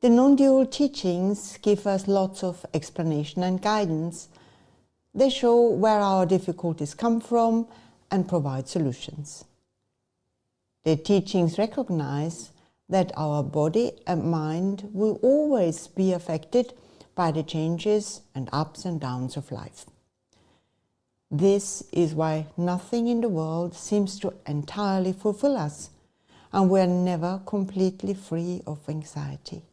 The non-dual teachings give us lots of explanation and guidance. They show where our difficulties come from and provide solutions. The teachings recognize that our body and mind will always be affected by the changes and ups and downs of life. This is why nothing in the world seems to entirely fulfill us, and we are never completely free of anxiety.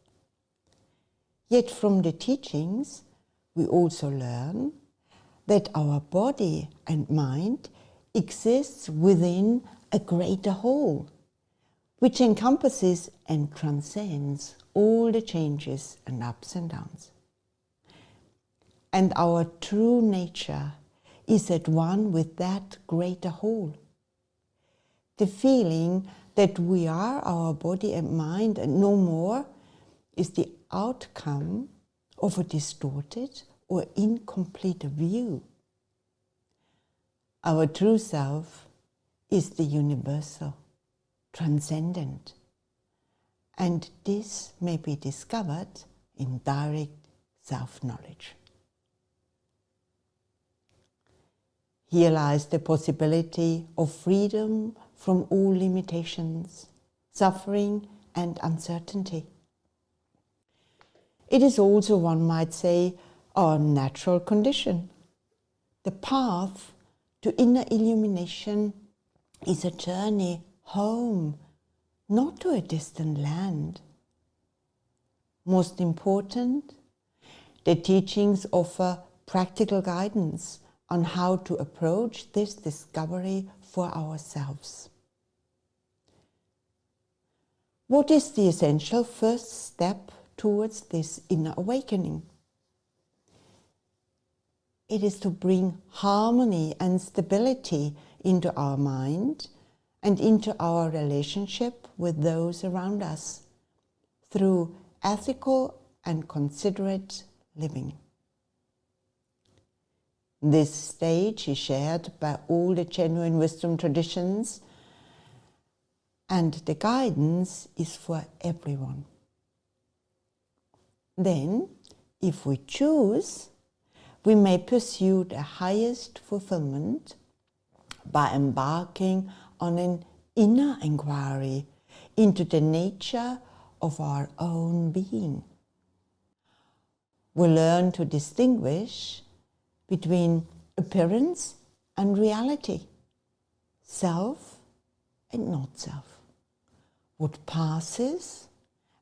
Yet from the teachings, we also learn that our body and mind exists within a greater whole, which encompasses and transcends all the changes and ups and downs. And our true nature is at one with that greater whole. The feeling that we are our body and mind and no more is the outcome of a distorted or incomplete view. Our true self is the universal, transcendent, and this may be discovered in direct self-knowledge. Here lies the possibility of freedom from all limitations, suffering and uncertainty. It is also, one might say, our natural condition. The path to inner illumination is a journey home, not to a distant land. Most important, the teachings offer practical guidance on how to approach this discovery for ourselves. What is the essential first step towards this inner awakening? It is to bring harmony and stability into our mind and into our relationship with those around us through ethical and considerate living. This stage is shared by all the genuine wisdom traditions, and the guidance is for everyone. Then, if we choose, we may pursue the highest fulfillment by embarking on an inner inquiry into the nature of our own being. We learn to distinguish between appearance and reality, self and not self, what passes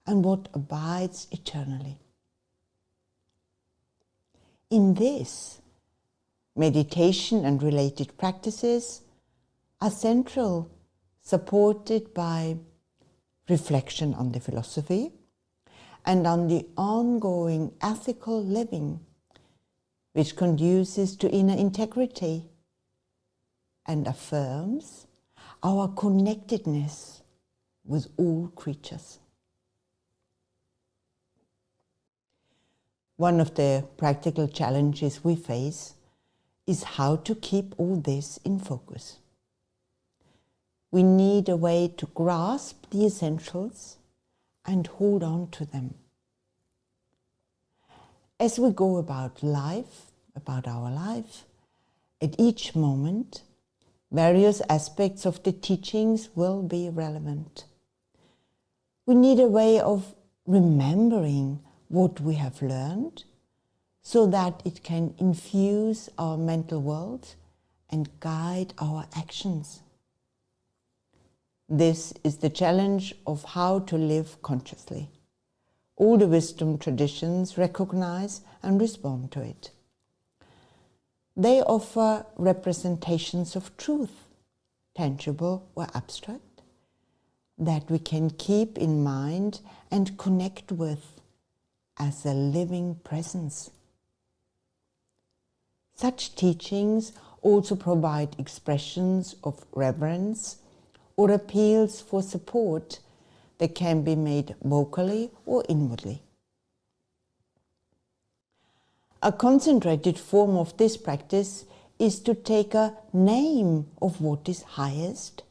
and what abides eternally. In this, meditation and related practices are central, supported by reflection on the philosophy and on the ongoing ethical living, which conduces to inner integrity and affirms our connectedness with all creatures. One of the practical challenges we face is how to keep all this in focus. We need a way to grasp the essentials and hold on to them. As we go about our life, at each moment, various aspects of the teachings will be relevant. We need a way of remembering what we have learned so that it can infuse our mental world and guide our actions. This is the challenge of how to live consciously. All the wisdom traditions recognize and respond to it. They offer representations of truth, tangible or abstract, that we can keep in mind and connect with as a living presence. Such teachings also provide expressions of reverence or appeals for support that can be made vocally or inwardly. A concentrated form of this practice is to take a name of what is highest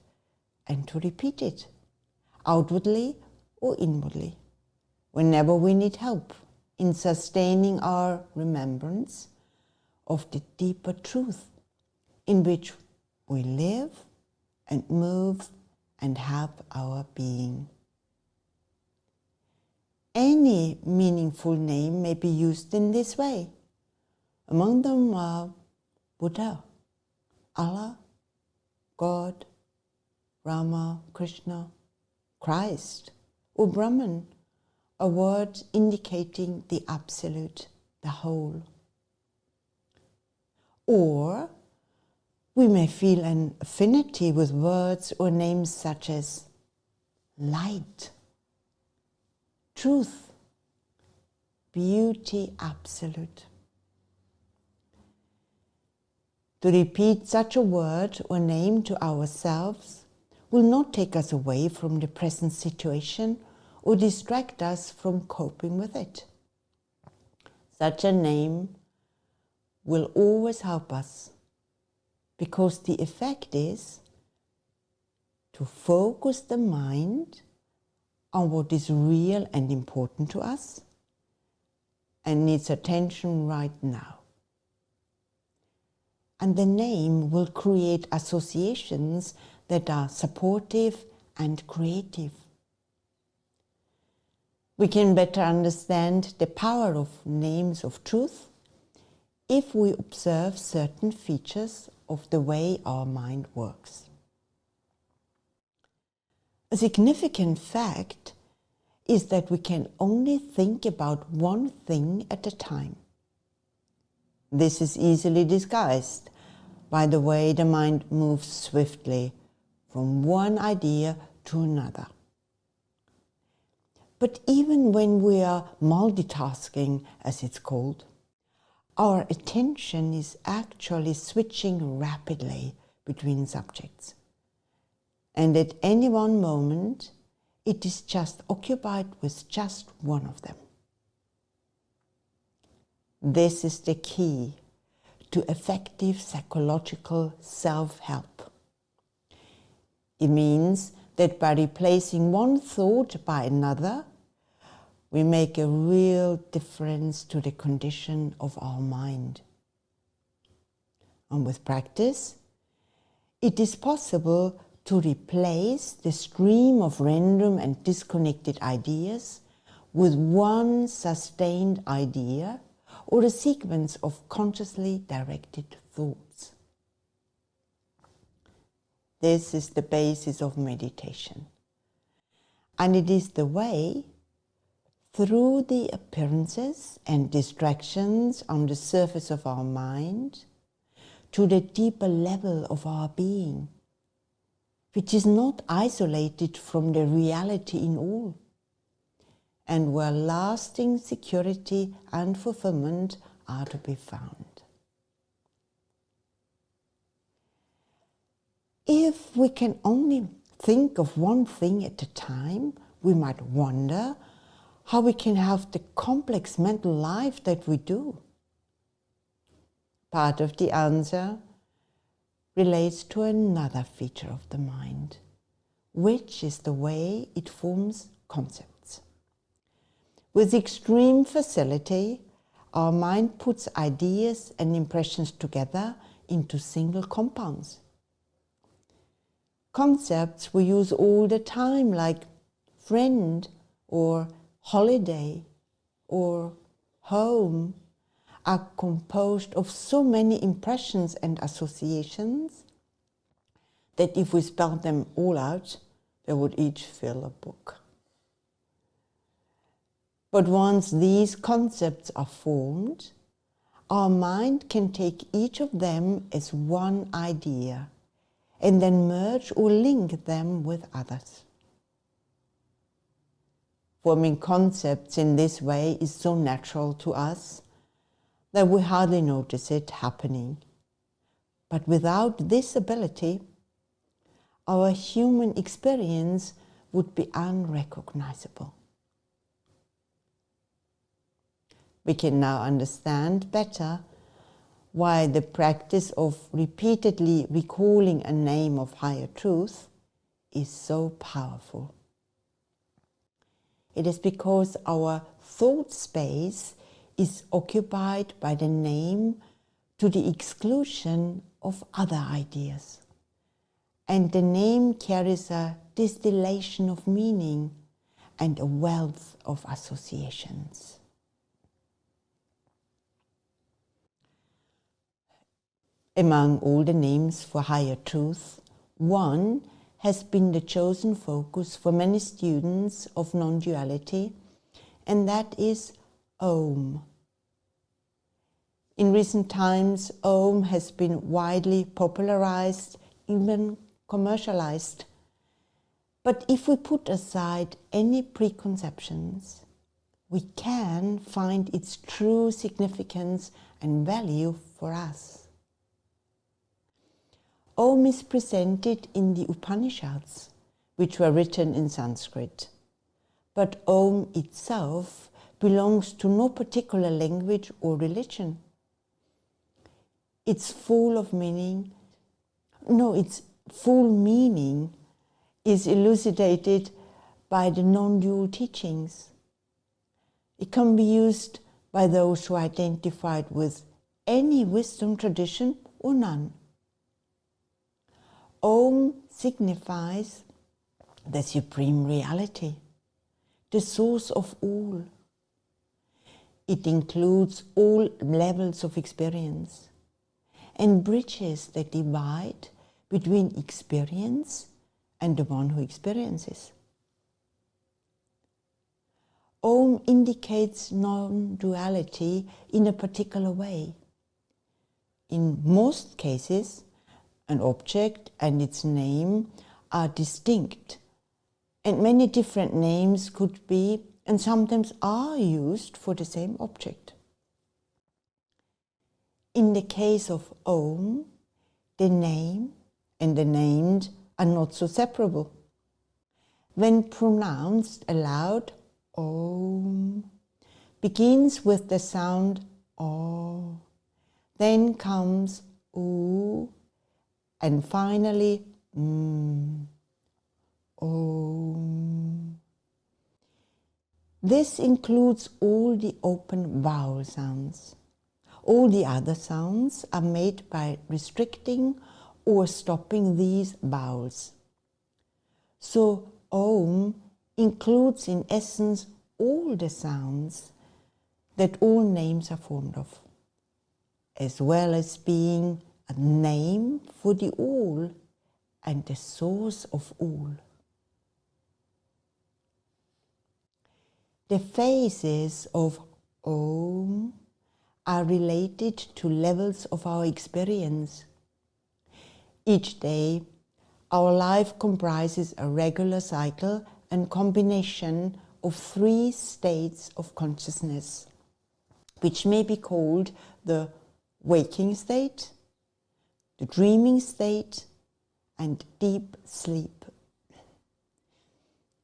and to repeat it, outwardly or inwardly, whenever we need help in sustaining our remembrance of the deeper truth in which we live and move and have our being. Any meaningful name may be used in this way. Among them are Buddha, Allah, God, Rama, Krishna, Christ, or Brahman, a word indicating the absolute, the whole. Or we may feel an affinity with words or names such as light, truth, beauty absolute. To repeat such a word or name to ourselves will not take us away from the present situation or distract us from coping with it. Such a name will always help us, because the effect is to focus the mind on what is real and important to us and needs attention right now. And the name will create associations that are supportive and creative. We can better understand the power of names of truth if we observe certain features of the way our mind works. A significant fact is that we can only think about one thing at a time. This is easily disguised by the way the mind moves swiftly from one idea to another. But even when we are multitasking, as it's called, our attention is actually switching rapidly between subjects. And at any one moment, it is just occupied with just one of them. This is the key to effective psychological self-help. It means that by replacing one thought by another, we make a real difference to the condition of our mind. And with practice, it is possible to replace the stream of random and disconnected ideas with one sustained idea or a sequence of consciously directed thoughts. This is the basis of meditation. And it is the way through the appearances and distractions on the surface of our mind to the deeper level of our being, which is not isolated from the reality in all, and where lasting security and fulfillment are to be found. If we can only think of one thing at a time, we might wonder how we can have the complex mental life that we do. Part of the answer relates to another feature of the mind, which is the way it forms concepts. With extreme facility, our mind puts ideas and impressions together into single compounds. Concepts we use all the time, like friend or holiday or home, are composed of so many impressions and associations that if we spelled them all out, they would each fill a book. But once these concepts are formed, our mind can take each of them as one idea and then merge or link them with others. Forming concepts in this way is so natural to us that we hardly notice it happening. But without this ability, our human experience would be unrecognizable. We can now understand better why the practice of repeatedly recalling a name of higher truth is so powerful. It is because our thought space is occupied by the name to the exclusion of other ideas. And the name carries a distillation of meaning and a wealth of associations. Among all the names for higher truth, one has been the chosen focus for many students of non-duality, and that is Om. In recent times, Om has been widely popularized, even commercialized. But if we put aside any preconceptions, we can find its true significance and value for us. Om is presented in the Upanishads, which were written in Sanskrit. But Om itself belongs to no particular language or religion. Its full meaning is elucidated by the non-dual teachings. It can be used by those who are identified with any wisdom tradition or none. Om signifies the supreme reality, the source of all. It includes all levels of experience and bridges the divide between experience and the one who experiences. Om indicates non-duality in a particular way. In most cases, an object and its name are distinct, and many different names could be and sometimes are used for the same object. In the case of Om, the name and the named are not so separable. When pronounced aloud, Om begins with the sound O, then comes U, and finally Om. This includes all the open vowel sounds. All the other sounds are made by restricting or stopping these vowels. So Om includes in essence all the sounds that all names are formed of, as well as being a name for the all and the source of all. The phases of Om are related to levels of our experience. Each day, our life comprises a regular cycle and combination of 3 states of consciousness, which may be called the waking state, the dreaming state, and deep sleep.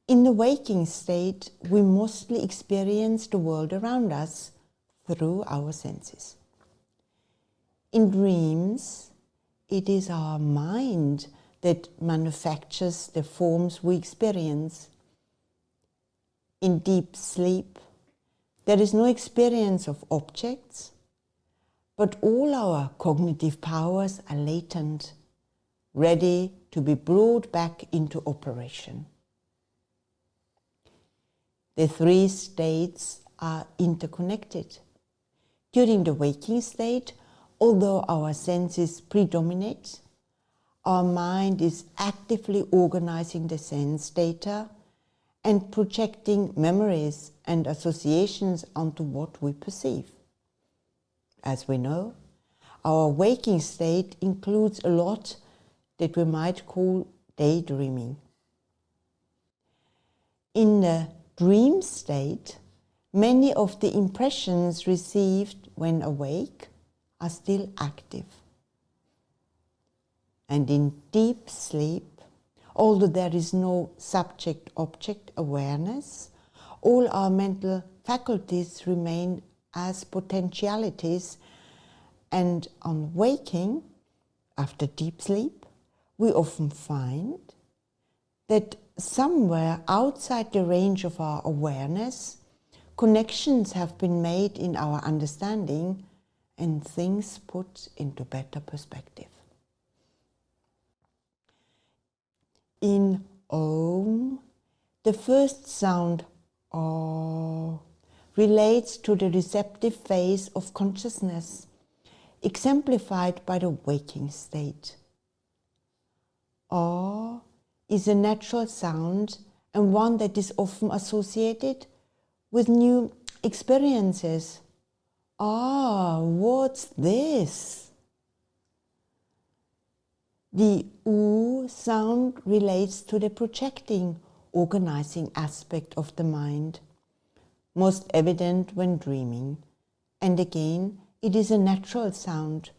In the waking state, we mostly experience the world around us through our senses. In dreams, it is our mind that manufactures the forms we experience. In deep sleep, there is no experience of objects, but all our cognitive powers are latent, ready to be brought back into operation. The 3 states are interconnected. During the waking state, although our senses predominate, our mind is actively organizing the sense data and projecting memories and associations onto what we perceive. As we know, our waking state includes a lot that we might call daydreaming. In the dream state, many of the impressions received when awake are still active. And in deep sleep, although there is no subject-object awareness, all our mental faculties remain as potentialities, and on waking, after deep sleep, we often find that somewhere outside the range of our awareness, connections have been made in our understanding and things put into better perspective. In Om, the first sound O relates to the receptive phase of consciousness, exemplified by the waking state. O is a natural sound and one that is often associated with new experiences. Ah, what's this? The U sound relates to the projecting, organizing aspect of the mind, most evident when dreaming. And again, it is a natural sound,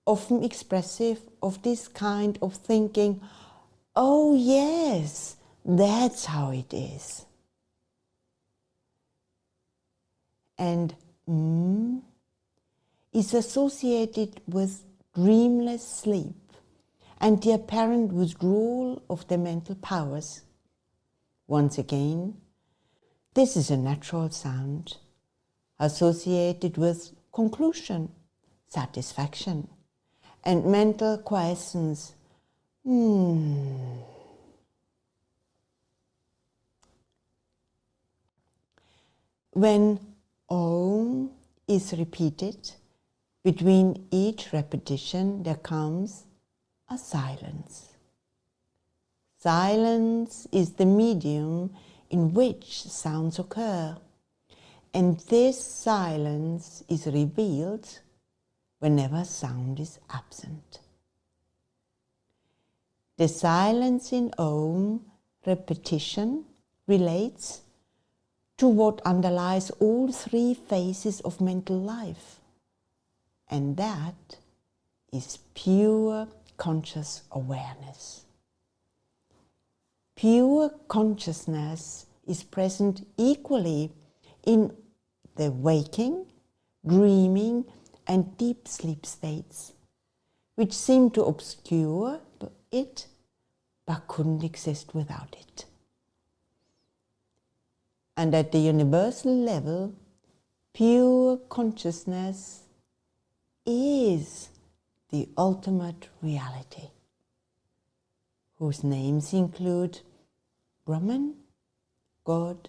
often expressive of this kind of thinking. Oh yes, that's how it is. And is associated with dreamless sleep and the apparent withdrawal of the mental powers. Once again, this is a natural sound associated with conclusion, satisfaction, and mental quiescence. When Om is repeated, between each repetition there comes a silence. Silence is the medium in which sounds occur, and this silence is revealed whenever sound is absent. The silence in Om repetition relates to what underlies all three phases of mental life, and that is pure conscious awareness. Pure consciousness is present equally in the waking, dreaming, and deep sleep states, which seem to obscure it but couldn't exist without it. And at the universal level, pure consciousness is the ultimate reality, whose names include Brahman, God,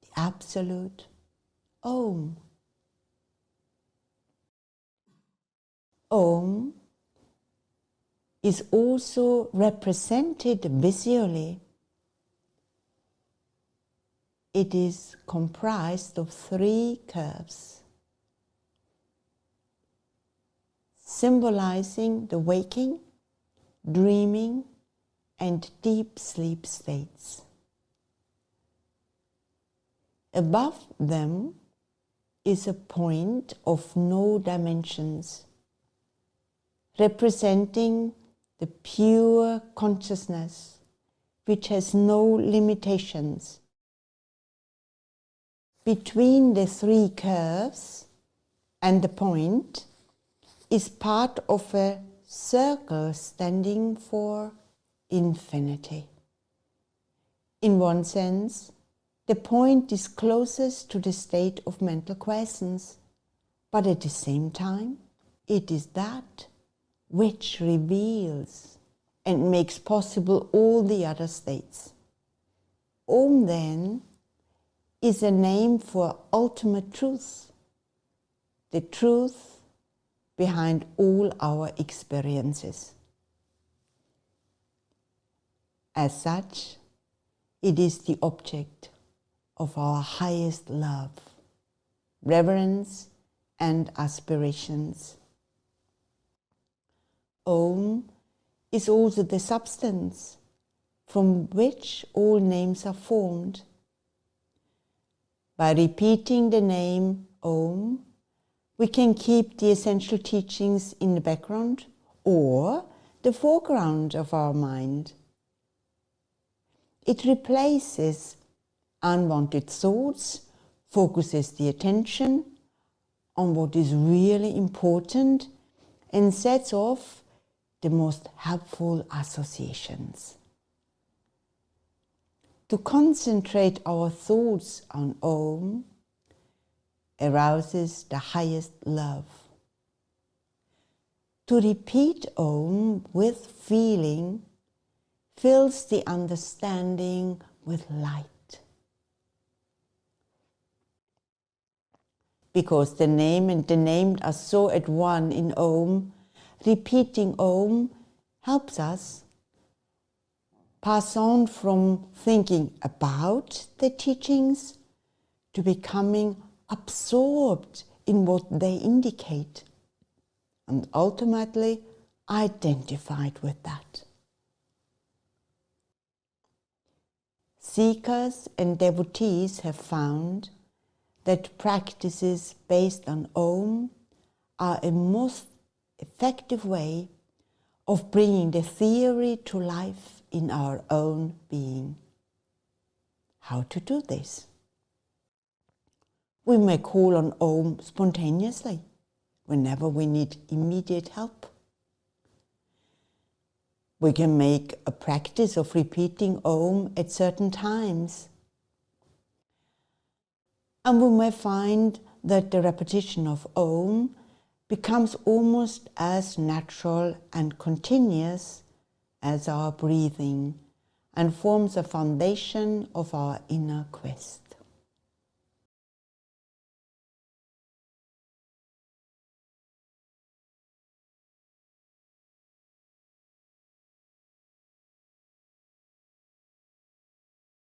the Absolute, Om. Om is also represented visually. It is comprised of 3 curves, symbolizing the waking, dreaming, and deep sleep states. Above them is a point of no dimensions, representing the pure consciousness which has no limitations. Between the 3 curves and the point is part of a circle standing for infinity. In one sense, the point is closest to the state of mental quiescence, but at the same time, it is that which reveals and makes possible all the other states. Om, then, is a name for ultimate truth, the truth behind all our experiences. As such, it is the object of our highest love, reverence, and aspirations. Om is also the substance from which all names are formed. By repeating the name Om, we can keep the essential teachings in the background or the foreground of our mind. It replaces unwanted thoughts, focuses the attention on what is really important, and sets off the most helpful associations. To concentrate our thoughts on Om arouses the highest love. To repeat Om with feeling fills the understanding with light. Because the name and the named are so at one in Om, repeating Om helps us pass on from thinking about the teachings to becoming absorbed in what they indicate and ultimately identified with that. Seekers and devotees have found that practices based on Om are a most effective way of bringing the theory to life in our own being. How to do this? We may call on Om spontaneously, whenever we need immediate help. We can make a practice of repeating Om at certain times. And we may find that the repetition of Om becomes almost as natural and continuous as our breathing and forms a foundation of our inner quest.